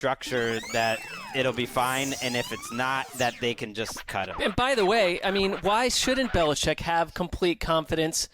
structure that it'll be fine, and if it's not, that they can just cut him. And by the way, I mean, why shouldn't Belichick have complete confidence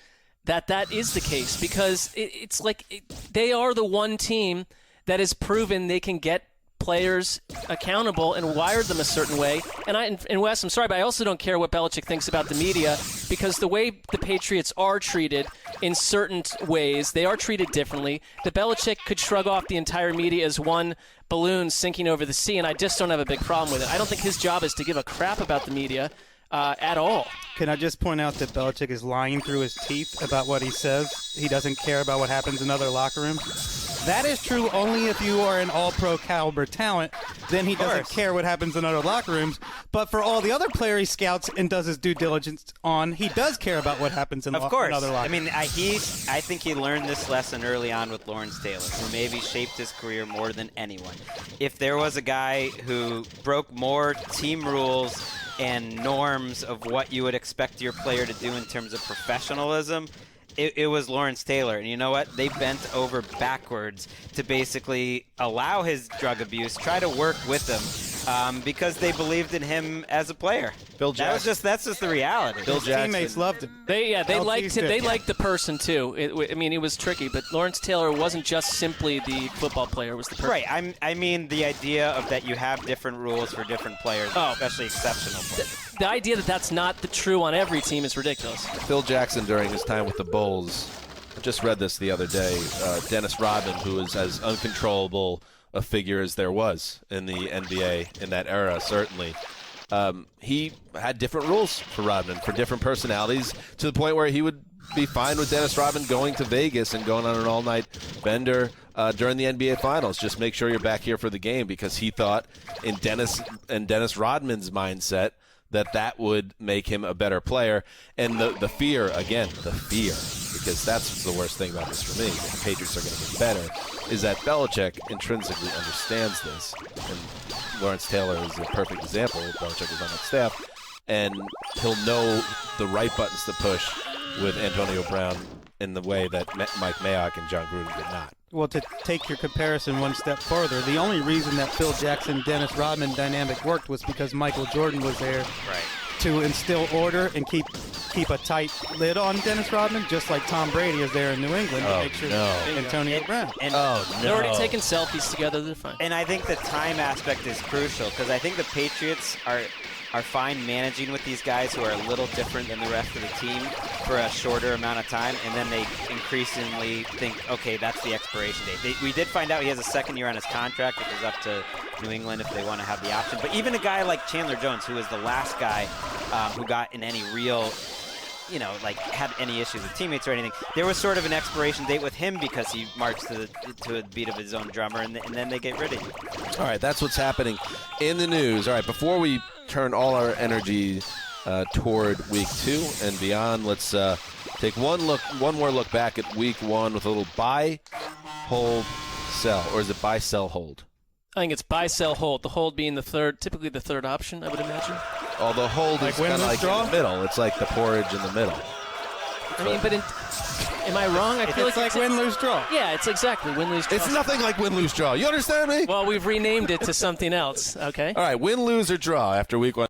that that is the case? Because it's like they are the one team that has proven they can get players accountable and wired them a certain way. And Wes, I'm sorry, but I also don't care what Belichick thinks about the media, because the way the Patriots are treated in certain ways, they are treated differently. The Belichick could shrug off the entire media as one balloon sinking over the sea, and I just don't have a big problem with it. I don't think his job is to give a crap about the media at all. Can I just point out that Belichick is lying through his teeth about what he says? He doesn't care about what happens in other locker rooms. That is true only if you are an all-pro caliber talent. Then he doesn't care what happens in other locker rooms. But for all the other players he scouts and does his due diligence on, he does care about what happens in other locker rooms. I mean, I think he learned this lesson early on with Lawrence Taylor, who maybe shaped his career more than anyone. If there was a guy who broke more team rules and norms of what you would expect your player to do in terms of professionalism, it was Lawrence Taylor. And you know what? They bent over backwards to basically allow his drug abuse, try to work with him, because they believed in him as a player. Bill Jackson. That's just the reality. His teammates loved him. They liked him. They liked the person too. I mean, it was tricky, but Lawrence Taylor wasn't just simply the football player; it was the person. Right. I mean, the idea of that you have different rules for different players, especially exceptional players. The idea that that's not true on every team is ridiculous. Phil Jackson, during his time with the Bulls, I just read this the other day. Dennis Rodman, who was as uncontrollable a figure as there was in the NBA in that era, certainly. He had different rules for Rodman, for different personalities, to the point where he would be fine with Dennis Rodman going to Vegas and going on an all-night bender during the NBA Finals. Just make sure you're back here for the game, because he thought in Dennis Rodman's mindset that would make him a better player. And the fear, because that's the worst thing about this for me, that the Patriots are going to get better, is that Belichick intrinsically understands this. And Lawrence Taylor is a perfect example. Belichick is on that staff, and he'll know the right buttons to push with Antonio Brown in the way that Mike Mayock and John Gruden did not. Well, to take your comparison one step further, the only reason that Phil Jackson-Dennis Rodman dynamic worked was because Michael Jordan was there to instill order and keep a tight lid on Dennis Rodman, just like Tom Brady is there in New England to make sure Antonio Brown. They're already taking selfies together. They're fine. And I think the time aspect is crucial, because I think the Patriots are fine managing with these guys who are a little different than the rest of the team for a shorter amount of time, and then they increasingly think, okay, that's the expiration date. We did find out he has a second year on his contract, which is up to New England if they want to have the option. But even a guy like Chandler Jones, who was the last guy who got in any real, had any issues with teammates or anything, there was sort of an expiration date with him because he marched to a beat of his own drummer, and then they get rid of him. All right, that's what's happening in the news. All right, before we turn all our energy toward Week 2 and beyond, let's take one more look back at Week 1 with a little buy, hold, sell. Or is it buy, sell, hold? I think it's buy, sell, hold. The hold being typically the third option, I would imagine. Although hold is kind of like in the middle. It's like the porridge in the middle. I mean, but am I wrong? I feel it's like win, lose, draw. Yeah, it's exactly win, lose, draw. It's nothing like win, lose, draw. You understand me? Well, we've renamed it to something else, okay? All right, win, lose, or draw after Week 1.